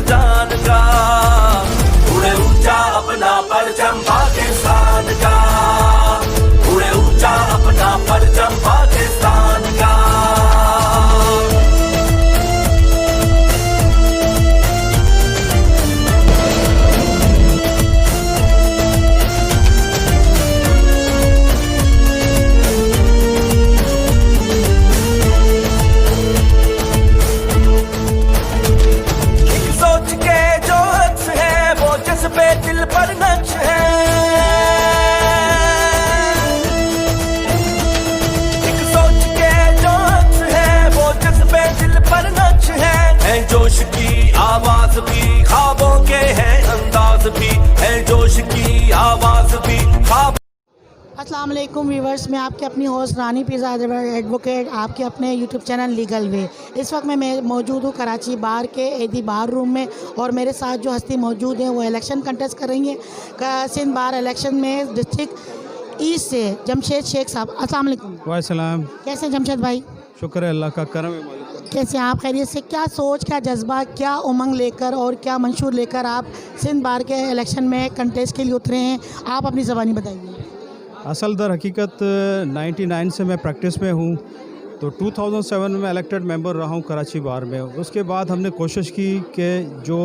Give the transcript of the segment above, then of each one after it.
जान का, उड़े ऊंचा अपना परचम पाकिस्तान का, उड़े ऊंचा अपना परचम पाकिस्तान का। पे दिल पर नक्श है, एक सोच के जो अक्स है वो जज्बे दिल पर नक्श है जोश की आवाज भी ख्वाबों के है अंदाज भी, है जोश की आवाज भी ख्वाब। अस्सलाम वालेकुम व्यूवर्स, मैं आपके अपनी होस्ट रानी पीज़ा एडवोकेट, आपके अपने यूट्यूब चैनल लीगल वे। इस वक्त मैं मौजूद हूँ कराची बार के एदी बार रूम में, और मेरे साथ जो हस्ती मौजूद हैं वो इलेक्शन कंटेस्ट कर रही हैं सिंध बार इलेक्शन में डिस्ट्रिक्ट ईस्ट से जमशेद शेख साहब। अस्सलाम वालेकुम। वालेकुम। कैसे हैं जमशेद भाई? शुक्र है, अल्लाह का करम है मालिक। कैसे हैं आप? खैरियत से? क्या सोच, क्या जज्बा, क्या उमंग लेकर और क्या मंशूर लेकर आप सिंध बार के इलेक्शन में कंटेस्ट के लिए उतरे हैं? आप अपनी ज़बानी बताइए। असल दर हकीकत 99 से मैं प्रैक्टिस में हूँ, तो 2007 में इलेक्टेड मेंबर रहा हूँ कराची बार में। उसके बाद हमने कोशिश की कि जो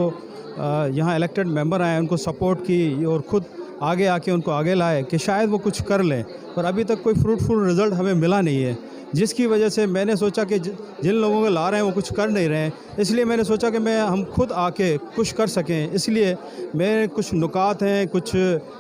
यहाँ इलेक्टेड मेंबर आए उनको सपोर्ट की और ख़ुद आगे आके उनको आगे लाए कि शायद वो कुछ कर लें, पर अभी तक कोई फ्रूटफुल रिज़ल्ट हमें मिला नहीं है, जिसकी वजह से मैंने सोचा कि जिन लोगों को ला रहे हैं वो कुछ कर नहीं रहे हैं, इसलिए मैंने सोचा कि हम खुद आके कुछ कर सकें। इसलिए मेरे कुछ नुकात हैं, कुछ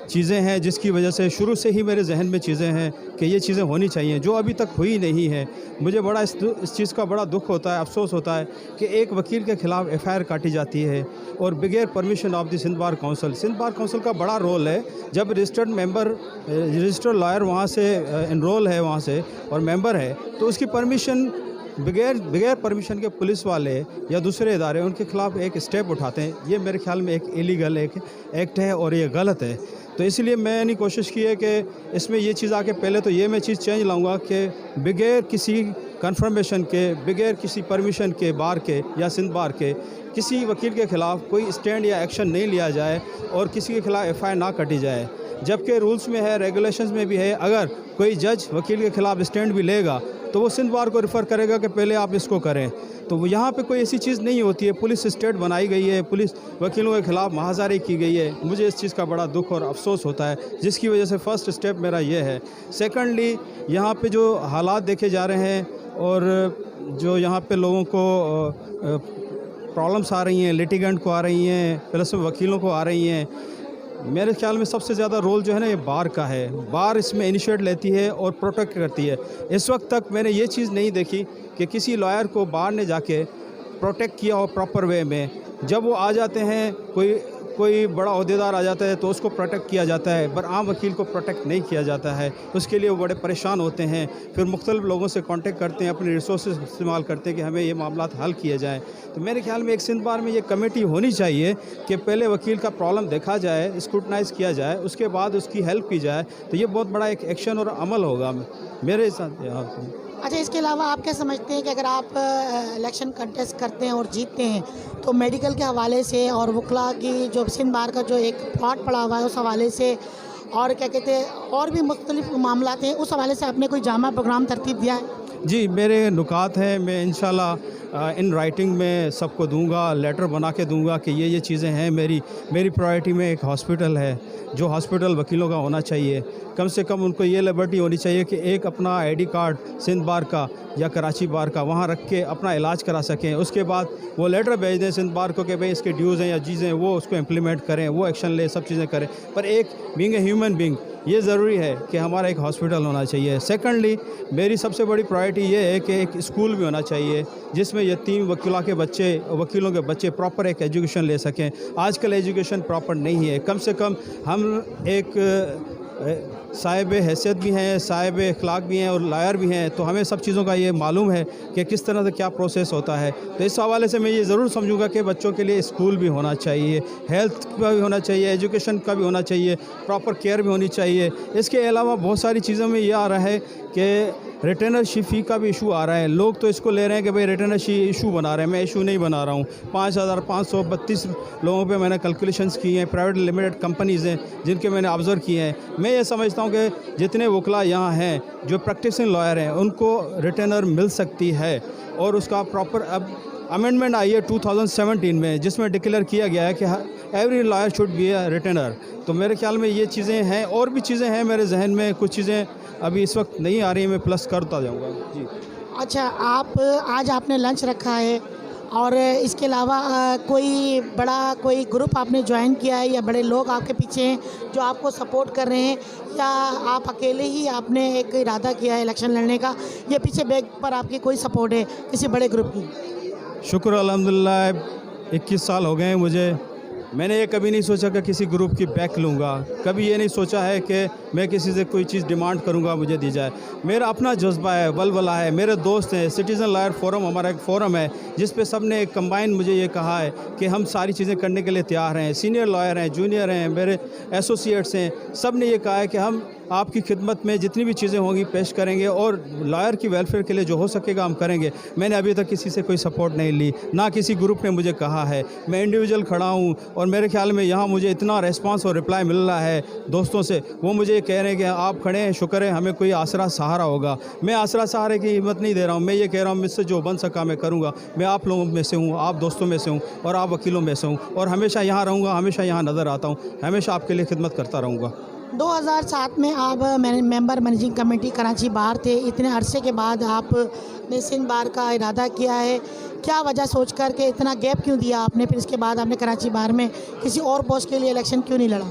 चीज़ें हैं जिसकी वजह से शुरू से ही मेरे जहन में चीज़ें हैं कि ये चीज़ें होनी चाहिए जो अभी तक हुई नहीं है। मुझे बड़ा इस चीज़ का बड़ा दुख होता है, अफसोस होता है कि एक वकील के ख़िलाफ़ FIR काटी जाती है और बगैर permission of the Sindh bar council. Sindh bar council का बड़ा रोल है, जब रजिस्टर्ड मेंबर रजिस्टर्ड लॉयर वहाँ से इनरोल है वहाँ से और मेंबर है, तो उसकी परमिशन बगैर परमिशन के पुलिस वाले या दूसरे इदारे उनके ख़िलाफ़ एक स्टेप उठाते हैं। ये मेरे ख्याल में एक इलीगल एक एक्ट है और ये गलत है। तो इसलिए मैंने कोशिश की है कि इसमें ये चीज़ आके पहले तो ये मैं चीज़ चेंज लाऊंगा कि बगैर किसी कंफर्मेशन के, बगैर किसी परमिशन के बार के या सिंध बार के किसी वकील के ख़िलाफ़ कोई स्टैंड या एक्शन नहीं लिया जाए और किसी के ख़िलाफ़ FIR ना कटी जाए। जबकि रूल्स में है, रेगुलेशंस में भी है, अगर कोई जज वकील के ख़िलाफ़ स्टैंड भी लेगा तो वो सिंध बार को रेफ़र करेगा कि पहले आप इसको करें। तो वो यहाँ पे कोई ऐसी चीज़ नहीं होती है। पुलिस स्टेट बनाई गई है, पुलिस वकीलों के ख़िलाफ़ महाजारी की गई है। मुझे इस चीज़ का बड़ा दुख और अफसोस होता है, जिसकी वजह से फ़र्स्ट स्टेप मेरा ये है। सेकेंडली, यहाँ पे जो हालात देखे जा रहे हैं और जो यहाँ पे लोगों को प्रॉब्लम्स आ रही हैं, लिटिगेंट को आ रही हैं, प्लस वकीलों को आ रही हैं, मेरे ख्याल में सबसे ज़्यादा रोल जो है ना ये बार का है। बार इसमें इनिशिएट लेती है और प्रोटेक्ट करती है। इस वक्त तक मैंने ये चीज़ नहीं देखी कि किसी लॉयर को बार ने जाके प्रोटेक्ट किया हो प्रॉपर वे में। जब वो आ जाते हैं, कोई बड़ा ओहदेदार आ जाता है तो उसको प्रोटेक्ट किया जाता है, पर आम वकील को प्रोटेक्ट नहीं किया जाता है। उसके लिए वो बड़े परेशान होते हैं, फिर मुख्तलिफ लोगों से कांटेक्ट करते हैं, अपने रिसोर्सेज इस्तेमाल करते हैं कि हमें ये मामला हल किए जाएँ। तो मेरे ख्याल में एक सिंध बार में ये कमेटी होनी चाहिए कि पहले वकील का प्रॉब्लम देखा जाए, स्क्रूटनाइज़ किया जाए, उसके बाद उसकी हेल्प की जाए। तो ये बहुत बड़ा एक एक्शन और अमल होगा मेरे साथ। अच्छा, इसके अलावा आप क्या समझते हैं कि अगर आप इलेक्शन कंटेस्ट करते हैं और जीतते हैं तो मेडिकल के हवाले से और वकला की जो सिंध बार का जो एक प्लॉट पड़ा हुआ है उस हवाले से, और क्या कहते हैं, और भी मुख्तलिफ मामलात हैं, उस हवाले से आपने कोई जामा प्रोग्राम तरतीब दिया है? जी, मेरे नुकात हैं, मैं इंशाल्लाह इन राइटिंग में सबको दूंगा, लेटर बना के दूंगा कि ये चीज़ें हैं। मेरी प्रायोरिटी में एक हॉस्पिटल है, जो हॉस्पिटल वकीलों का होना चाहिए। कम से कम उनको ये लिबर्टी होनी चाहिए कि एक अपना ID कार्ड सिंध बार का या कराची बार का वहाँ रख के अपना इलाज करा सकें। उसके बाद वो लेटर भेज दें सिंध बार को कि भाई इसके ड्यूज़ हैं या चीज़ें, वो उसको इम्प्लीमेंट करें, वो एक्शन ले, सब चीज़ें करें। पर एक बीइंग ए ह्यूमन बीइंग ये ज़रूरी है कि हमारा एक हॉस्पिटल होना चाहिए। सेकेंडली, मेरी सबसे बड़ी प्रायोरिटी ये है कि एक स्कूल भी होना चाहिए जिसमें यतीम वकीलों के बच्चे प्रॉपर एक एजुकेशन ले सकें। आजकल एजुकेशन प्रॉपर नहीं है। कम से कम हम एक साहिब हैसियत भी हैं, साहिब अखलाक भी हैं और लायर भी हैं, तो हमें सब चीज़ों का ये मालूम है कि किस तरह से क्या प्रोसेस होता है। तो इस हवाले से मैं ये ज़रूर समझूंगा कि बच्चों के लिए स्कूल भी होना चाहिए, हेल्थ का भी होना चाहिए, एजुकेशन का भी होना चाहिए, प्रॉपर केयर भी होनी चाहिए। इसके अलावा बहुत सारी चीज़ों में ये आ रहा है कि रिटर्नरशिप फ़ी का भी इशू आ रहा है। लोग तो इसको ले रहे हैं कि भाई रिटर्नरशिप इशू बना रहे हैं, मैं इशू नहीं बना रहा हूँ। 5532 लोगों पे मैंने कैलकुलेशंस किए हैं, प्राइवेट लिमिटेड कंपनीज़ हैं जिनके मैंने ऑब्ज़र्व किए हैं। मैं ये समझता हूँ कि जितने वकला यहाँ हैं जो प्रैक्टिसिंग लॉयर हैं उनको रिटर्नर मिल सकती है, और उसका प्रॉपर अब अमेंडमेंट आई है 2017 में जिसमें डिक्लेयर किया गया है कि every lawyer should be a returner. तो मेरे ख्याल में ये चीज़ें हैं, और भी चीज़ें हैं मेरे जहन में, कुछ चीज़ें अभी इस वक्त नहीं आ रही, मैं प्लस करता जाऊँगा जी। अच्छा, आप आज आपने लंच रखा है और इसके अलावा कोई बड़ा कोई ग्रुप आपने ज्वाइन किया है या बड़े लोग आपके पीछे हैं जो आपको सपोर्ट कर रहे हैं, या आप अकेले ही आपने एक इरादा किया है इलेक्शन लड़ने का, या पीछे बैक पर आपकी कोई सपोर्ट है किसी बड़े ग्रुप की? शुक्र अल्हम्दुलिल्लाह 21 साल हो गए हैं मुझे। मैंने ये कभी नहीं सोचा कि किसी ग्रुप की बैक लूँगा, कभी ये नहीं सोचा है कि मैं किसी से कोई चीज़ डिमांड करूँगा मुझे दी जाए। मेरा अपना जज्बा है, वलवला है, मेरे दोस्त हैं। सिटीज़न लॉयर फोरम हमारा एक फोरम है जिस पे सब ने कंबाइन मुझे ये कहा है कि हम सारी चीज़ें करने के लिए तैयार हैं। सीनियर लॉयर हैं, जूनियर हैं, मेरे एसोसिएट्स हैं, सब ने ये कहा है कि हम आपकी खिदमत में जितनी भी चीज़ें होंगी पेश करेंगे और लॉयर की वेलफेयर के लिए जो हो सकेगा हम करेंगे। मैंने अभी तक किसी से कोई सपोर्ट नहीं ली, ना किसी ग्रुप ने मुझे कहा है। मैं इंडिविजुअल खड़ा हूँ और मेरे ख्याल में यहाँ मुझे इतना रेस्पॉन्स और रिप्लाई मिल रहा है दोस्तों से, वो मुझे कह रहे हैं कि आप खड़े हैं, शुक्र है, हमें कोई आसरा सहारा होगा। मैं आसरा सहारे की हिम्मत नहीं दे रहा हूँ, मैं ये कह रहा हूँ मुझसे जो बन सका मैं करूँगा। मैं आप लोगों में से हूँ, आप दोस्तों में से हूँ और आप वकीलों में से हूँ, और हमेशा यहाँ रहूँगा, हमेशा यहाँ नज़र आता हूँ, हमेशा आपके लिए खिदमत करता रहूँगा। 2007 में आप मेंबर मैनेजिंग कमेटी कराची बार थे। इतने अरसे के बाद आपने सिंध बार का इरादा किया है, क्या वजह सोच कर के इतना गैप क्यों दिया आपने? फिर इसके बाद आपने कराची बार में किसी और पोस्ट के लिए इलेक्शन क्यों नहीं लड़ा?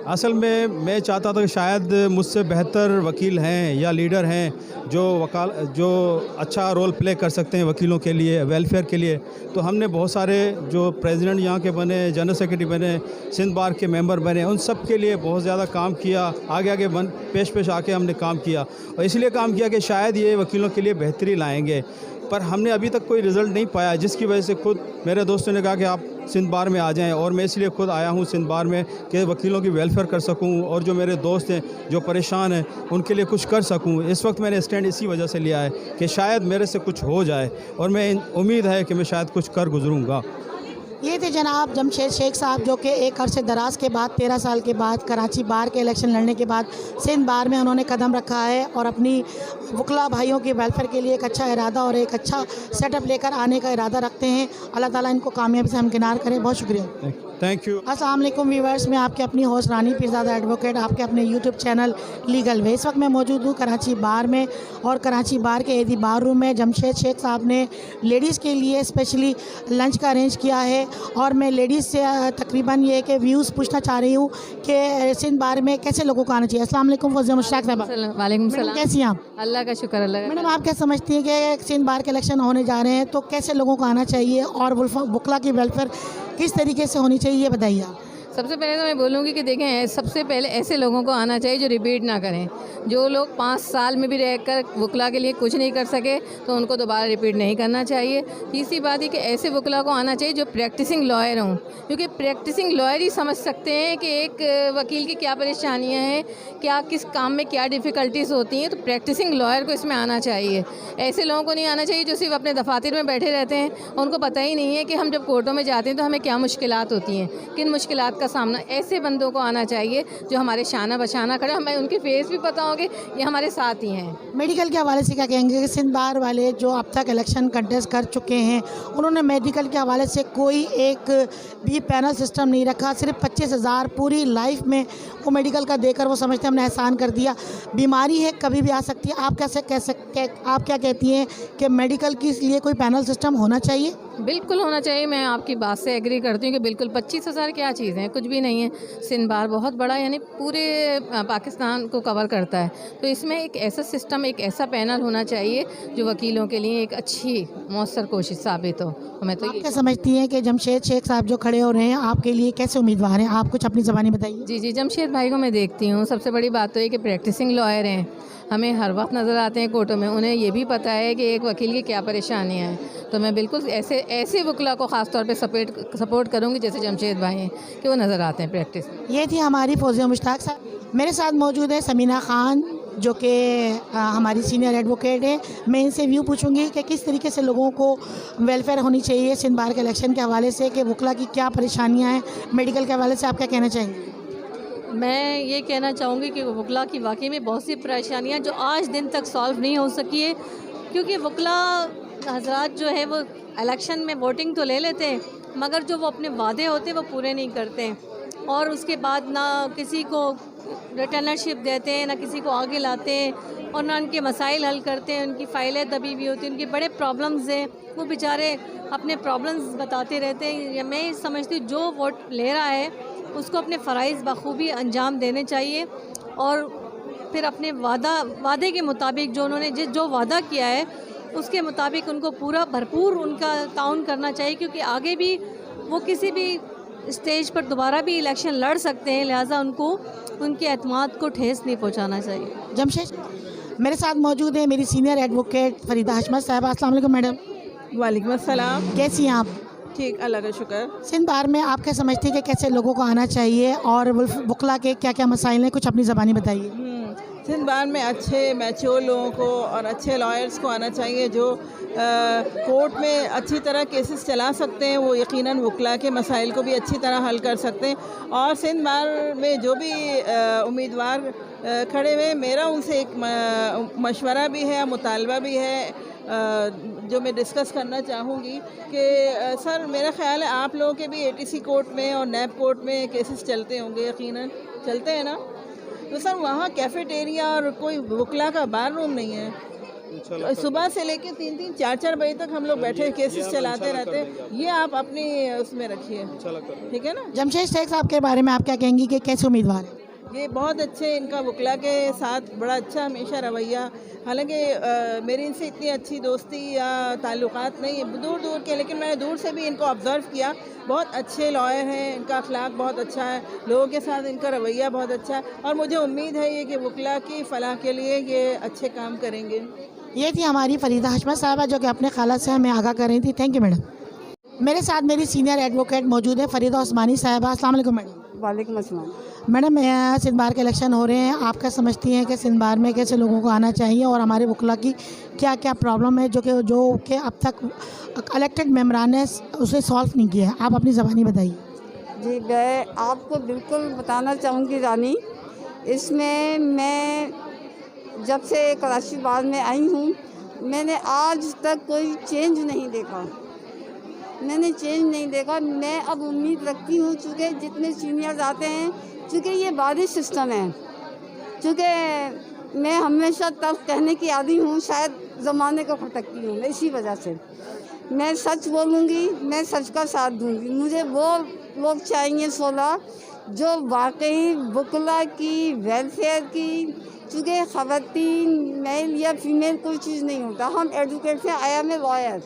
असल में मैं चाहता था कि शायद मुझसे बेहतर वकील हैं या लीडर हैं जो अच्छा रोल प्ले कर सकते हैं वकीलों के लिए, वेलफेयर के लिए। तो हमने बहुत सारे जो प्रेसिडेंट यहाँ के बने, जनरल सेक्रेटरी बने, सिंध बार के मेंबर बने, उन सब के लिए बहुत ज़्यादा काम किया, आगे पेश आके हमने काम किया, और इसलिए काम किया कि शायद ये वकीलों के लिए बेहतरी लाएंगे। पर हमने अभी तक कोई रिज़ल्ट नहीं पाया, जिसकी वजह से खुद मेरे दोस्तों ने कहा कि आप सिंध बार में आ जाएं, और मैं इसलिए खुद आया हूं सिंध बार में कि वकीलों की वेलफेयर कर सकूं और जो मेरे दोस्त हैं जो परेशान हैं उनके लिए कुछ कर सकूं। इस वक्त मैंने स्टैंड इसी वजह से लिया है कि शायद मेरे से कुछ हो जाए, और मैं उम्मीद है कि मैं शायद कुछ कर गुजरूँगा। ये थे जनाब जमशेद शेख साहब, जो कि एक अरसे दराज के बाद 13 साल के बाद कराची बार के इलेक्शन लड़ने के बाद सिंध बार में उन्होंने कदम रखा है और अपनी वकला भाइयों के वेलफेयर के लिए एक अच्छा इरादा और एक अच्छा सेटअप लेकर आने का इरादा रखते हैं। अल्लाह ताला इनको कामयाबी से हमकिनार करें। बहुत शुक्रिया, थैंक यू। अस्सलाम वालेकुम व्यूअर्स, मैं आपके अपनी होस्ट रानी पीरज़ादा एडवोकेट, आपके अपने यूट्यूब चैनल लीगल वे। इस वक्त मैं मौजूद हूँ कराची बार में, और कराची बार के एदी बार रूम में जमशेद शेख साहब ने लेडीज़ के लिए स्पेशली लंच का अरेंज किया है, और मैं लेडीज़ से तकरीबन ये कि व्यूज़ पूछना चाह रही हूँ कि सिंध बार में कैसे लोगों को आना चाहिए। अस्सलाम वालेकुम फौजिया मुश्ताक साहब। वालेकुम सलाम। कैसी हैं आप? अल्लाह का शुक्र। अल्लाह मैडम, आप क्या समझती हैं कि सिंध बार के इलेक्शन होने जा रहे हैं तो कैसे लोगों को आना चाहिए और वकला की वेलफेयर किस तरीके से होनी चाहिए, ये बताइए आप। सबसे पहले तो मैं बोलूँगी कि देखें, सबसे पहले ऐसे लोगों को आना चाहिए जो रिपीट ना करें। जो लोग 5 साल में भी रहकर वकला के लिए कुछ नहीं कर सके तो उनको दोबारा रिपीट नहीं करना चाहिए। तीसरी बात है कि ऐसे वकला को आना चाहिए जो प्रैक्टिसिंग लॉयर हों, क्योंकि प्रैक्टिसिंग लॉयर ही समझ सकते हैं कि एक वकील की क्या परेशानियाँ हैं, क्या किस काम में क्या डिफ़िकल्टीज़ होती हैं। तो प्रैक्टिसिंग लॉयर को इसमें आना चाहिए। ऐसे लोगों को नहीं आना चाहिए जो सिर्फ अपने दफातर में बैठे रहते हैं, उनको पता ही नहीं है कि हम जब कोर्टों में जाते हैं तो हमें क्या मुश्किलात होती हैं, किन मुश्किलात का सामना। ऐसे बंदों को आना चाहिए जो हमारे शाना बशाना खड़े, हमें उनके फेस भी पता होंगे, ये हमारे साथ ही हैं। मेडिकल के हवाले से क्या कहेंगे कि सिंध बार वाले जो अब तक इलेक्शन कंटेस्ट कर चुके हैं उन्होंने मेडिकल के हवाले से कोई एक भी पैनल सिस्टम नहीं रखा, सिर्फ 25,000 पूरी लाइफ में वो मेडिकल का देकर वो समझते हैं हमने एहसान कर दिया। बीमारी है, कभी भी आ सकती है। आप कैसे कह सकते, आप क्या कहती हैं कि मेडिकल के लिए कोई पैनल सिस्टम होना चाहिए? बिल्कुल होना चाहिए। मैं आपकी बात से एग्री करती हूँ कि बिल्कुल 25,000 क्या चीज़ है, कुछ भी नहीं है। सिंध बार बहुत बड़ा, यानी पूरे पाकिस्तान को कवर करता है। तो इसमें एक ऐसा सिस्टम, एक ऐसा पैनल होना चाहिए जो वकीलों के लिए एक अच्छी मौसर कोशिश साबित हो। मैं तो आप क्या समझती हैं कि जमशेद शेख साहब जो खड़े हो रहे हैं आपके लिए कैसे उम्मीदवार हैं? आप कुछ अपनी ज़बानी बताइए। जी, जमशेद भाई को मैं देखती हूँ, सबसे बड़ी बात तो ये कि प्रैक्टिसिंग लॉयर हैं, हमें हर वक्त नज़र आते हैं कोर्टों में, उन्हें ये भी पता है कि एक वकील की क्या परेशानियाँ हैं। तो मैं बिल्कुल ऐसे वकला को ख़ास तौर पे सपोर्ट करूँगी जैसे जमशेद भाई हैं कि वो नज़र आते हैं प्रैक्टिस। ये थी हमारी फौजिया मुश्ताक साहब। मेरे साथ मौजूद है समीना खान, जो कि हमारी सीनियर एडवोकेट है। मैं इनसे व्यू पूछूंगी कि किस तरीके से लोगों को वेलफेयर होनी चाहिए सिंध बार के इलेक्शन के हवाले से, कि वकला की क्या परेशानियां हैं, मेडिकल के हवाले से आप क्या कहना चाहेंगे? मैं ये कहना चाहूँगी कि वकला की वाकई में बहुत सी परेशानियाँ जो आज दिन तक सॉल्व नहीं हो सकी है, क्योंकि वकला हजरात जो है वो इलेक्शन में वोटिंग तो ले लेते हैं, मगर जो वो अपने वादे होते हैं वो पूरे नहीं करते हैं, और उसके बाद ना किसी को रिटर्नरशिप देते हैं, ना किसी को आगे लाते हैं, और ना उनके मसाइल हल करते हैं। उनकी फ़ाइलें दबी हुई होती हैं, उनके बड़े प्रॉब्लम्स हैं, वो बेचारे अपने प्रॉब्लम्स बताते रहते हैं। मैं समझती हूँ जो वोट ले रहा है उसको अपने फ़राइज़ बखूबी अंजाम देने चाहिए, और फिर अपने वादे के मुताबिक जो उन्होंने जो वादा किया है उसके मुताबिक उनको पूरा भरपूर उनका ताउन करना चाहिए, क्योंकि आगे भी वो किसी भी स्टेज पर दोबारा भी इलेक्शन लड़ सकते हैं, लिहाजा उनको उनके एतमाद को ठेस नहीं पहुंचाना चाहिए। जमशेद, मेरे साथ मौजूद है मेरी सीनियर एडवोकेट फरीदा हशमत साहबा। अस्सलाम वालेकुम मैडम। वालेकुम अस्सलाम। कैसी हैं आप? ठीक, अल्लाह का शुक्र। सिंध बार में आप क्या समझती है कि कैसे लोगों को आना चाहिए और वकला के क्या क्या मसाइल हैं, कुछ अपनी ज़बानी बताइए। सिंध बार में अच्छे मैच्योर लोगों को और अच्छे लॉयर्स को आना चाहिए जो कोर्ट में अच्छी तरह केसेस चला सकते हैं। वो यकीनन वकला के मसाइल को भी अच्छी तरह हल कर सकते हैं। और सिंध बार में जो भी उम्मीदवार खड़े हुए, मेरा उनसे एक मशवरा भी है, मुतालबा भी है जो मैं डिस्कस करना चाहूँगी कि सर, मेरा ख्याल है आप लोगों के भी एटीसी कोर्ट में और नैब कोर्ट में केसेस चलते होंगे, यकीनन चलते हैं ना? तो सर वहाँ कैफेटेरिया और कोई वकला का बार रूम नहीं है। तो सुबह से लेके 3-3, 4-4 बजे तक हम लोग बैठे केसेस चलाते रहते हैं। ये आप अपनी उसमें रखिए, ठीक है ना? जमशेद शेख साहब के बारे में आप क्या कहेंगी कि कैसे उम्मीदवार है? ये बहुत अच्छे, इनका वकला के साथ बड़ा अच्छा हमेशा रवैया। हालांकि मेरी इनसे इतनी अच्छी दोस्ती या ताल्लुकात नहीं है दूर दूर के, लेकिन मैंने दूर से भी इनको ऑब्ज़र्व किया। बहुत अच्छे लॉयर हैं, इनका अखलाक बहुत अच्छा है, लोगों के साथ इनका रवैया बहुत अच्छा है, और मुझे उम्मीद है ये कि वकला की फ़लाह के लिए ये अच्छे काम करेंगे। ये थी हमारी फरीदा हशमत साहबा जो कि अपने खाला से हमें आगाह कर रही थी। Thank you madam. मेरे साथ मेरी सीनियर एडवोकेट मौजूद है फरीदा उस्मानी साहबा। अस्सलाम वालेकुम मैडम। वालेकुम अस्सलाम। मैडम, सिंध बार के इलेक्शन हो रहे हैं, आप क्या समझती हैं कि सिंध बार में कैसे लोगों को आना चाहिए और हमारे वकला की क्या क्या प्रॉब्लम है जो कि अब तक इलेक्टेड मेम्बरान ने उसे सॉल्व नहीं किया है? आप अपनी ज़बानी बताइए। जी, मैं आपको बिल्कुल बताना चाहूँगी रानी, इसमें मैं जब से कराची बार में आई हूँ मैंने आज तक कोई चेंज नहीं देखा। मैं अब उम्मीद रखती हूँ, चूँकि जितने सीनियर्स आते हैं, चूँकि ये बारिश सिस्टम है, चूँकि मैं हमेशा तब कहने की आदी हूँ, शायद ज़माने को खटकती हूँ, इसी वजह से मैं सच बोलूँगी, मैं सच का साथ दूँगी। मुझे वो लोग चाहिए 16 जो वाकई वकला की वेलफेयर की, चूँकि ख़वातीन मेल या फीमेल कोई चीज़ नहीं होता, हम एडवोकेट से आया में लॉयर,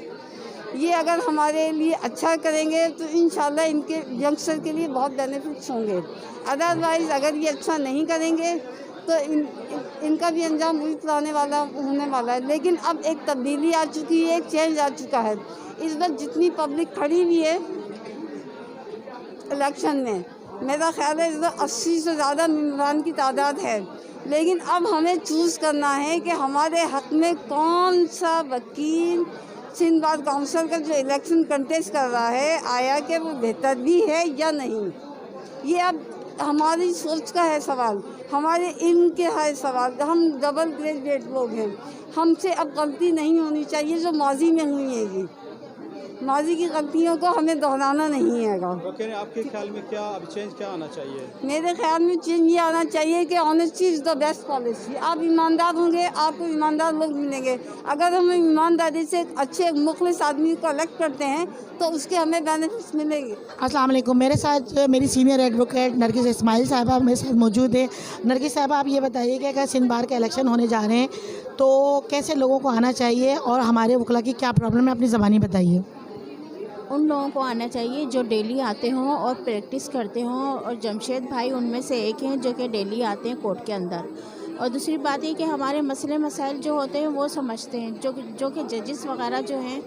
ये अगर हमारे लिए अच्छा करेंगे तो इंशाल्लाह इनके यंगस्टर के लिए बहुत बेनिफिट्स होंगे। अदरवाइज़ अगर ये अच्छा नहीं करेंगे तो इनका भी अंजाम वही होने वाला है। लेकिन अब एक तब्दीली आ चुकी है, एक चेंज आ चुका है। इस वक्त जितनी पब्लिक खड़ी हुई है इलेक्शन में, मेरा ख्याल है इस वक्त 80 से ज़्यादा मेम्बरान की तादाद है। लेकिन अब हमें चूज़ करना है कि हमारे हक़ में कौन सा वकील सिंध बार काउंसिल का जो इलेक्शन कंटेस्ट कर रहा है, आया कि वो बेहतर भी है या नहीं। ये अब हमारी सोच का है सवाल, हमारे इल्म के है सवाल। हम डबल ग्रेजुएट लोग हैं, हमसे अब गलती नहीं होनी चाहिए जो माजी में हुई है। ये माजी की गलतियों को हमें दोहराना नहीं है। आपके ख्याल में क्या अब चेंज क्या आना चाहिए? मेरे ख्याल में चेंज ये आना चाहिए कि honesty is the best policy. आप ईमानदार होंगे, आपको ईमानदार लोग मिलेंगे। अगर हम ईमानदारी से अच्छे मुखलिस आदमी को इलेक्ट करते हैं तो उसके हमें बेनिफिट्स मिलेंगे। अस्सलाम वालेकुम। मेरे साथ मेरी सीनियर एडवोकेट नरगिस इस्माइल साहबा मेरे साथ मौजूद है। नरगिस साहबा, आप ये बताइए कि अगर सिंध बार के इलेक्शन होने जा रहे हैं तो कैसे लोगों को आना चाहिए और हमारे वकला की क्या प्रॉब्लम है, अपनी ज़बानी बताइए। उन लोगों को आना चाहिए जो डेली आते हों और प्रैक्टिस करते हों, और जमशेद भाई उनमें से एक हैं जो कि डेली आते हैं कोर्ट के अंदर। और दूसरी बात ये कि हमारे मसले मसाइल जो होते हैं वो समझते हैं, जो कि जजेस वगैरह जो हैं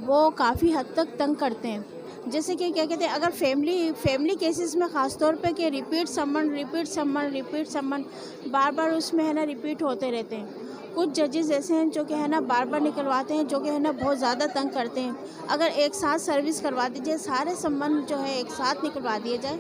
वो काफ़ी हद तक तंग करते हैं। जैसे कि क्या कहते हैं, अगर फैमिली केसेस में ख़ास तौर पे कि रिपीट समन बार बार उसमें है ना रिपीट होते रहते हैं। कुछ जजेस ऐसे हैं जो कि है ना बार बार निकलवाते हैं, जो कि है ना बहुत ज़्यादा तंग करते हैं। अगर एक साथ सर्विस करवा दीजिए, सारे संबंध जो है एक साथ निकलवा दिए जाए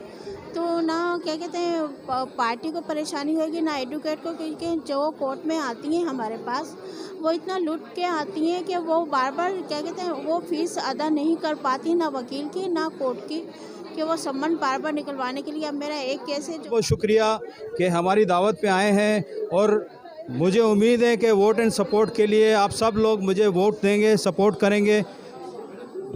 तो ना क्या कहते हैं पार्टी को परेशानी होगी, ना एडवोकेट को, क्योंकि जो कोर्ट में आती हैं हमारे पास वो इतना लूट के आती हैं कि वो बार बार क्या कहते हैं वो फ़ीस अदा नहीं कर पाती, ना वकील की ना कोर्ट की, कि वो सम्मान बार बार निकलवाने के लिए। अब मेरा एक केस है जो बहुत शुक्रिया कि हमारी दावत पे आए हैं और मुझे उम्मीद है कि वोट एंड सपोर्ट के लिए आप सब लोग मुझे वोट देंगे, सपोर्ट करेंगे।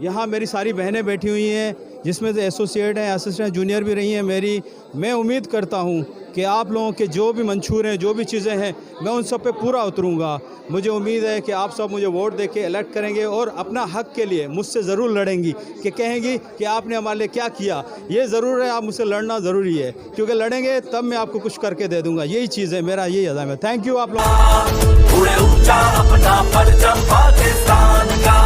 यहाँ मेरी सारी बहनें बैठी हुई हैं जिसमें से एसोसिएट हैं, असिस्टेंट जूनियर भी रही हैं मेरी। मैं उम्मीद करता हूँ कि आप लोगों के जो भी मंशूर हैं, जो भी चीज़ें हैं, मैं उन सब पे पूरा उतरूँगा। मुझे उम्मीद है कि आप सब मुझे वोट दे के इलेक्ट करेंगे और अपना हक़ के लिए मुझसे ज़रूर लड़ेंगी, कि कहेंगी कि आपने हमारे लिए क्या किया। ये ज़रूर है, आप मुझसे लड़ना ज़रूरी है, क्योंकि लड़ेंगे तब मैं आपको कुछ करके दे दूँगा। यही चीज़ है, मेरा यही अज़म है। थैंक यू आप लोग। उड़े ऊंचा अपना परचम पाकिस्तान का।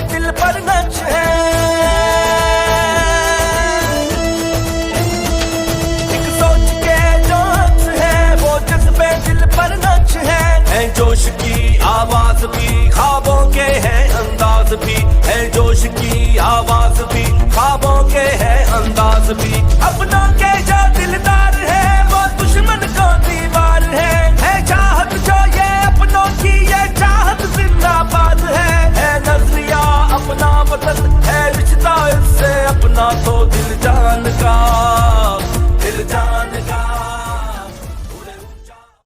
दिल पर नच है, एक सोच के जो हंस है वो जज्बे दिल पर नच है जोश की आवाज भी, ख्वाबों के है अंदाज भी, है जोश की आवाज भी, ख्वाबों के है अंदाज भी। अपनों के जो दिलदार है वो दुश्मन को दीवार है चाहत जो ये अपनों की, ये चाहत जिंदाबाद है नजरिया अपना वतन है, रिश्ता इससे अपना तो दिल जान का।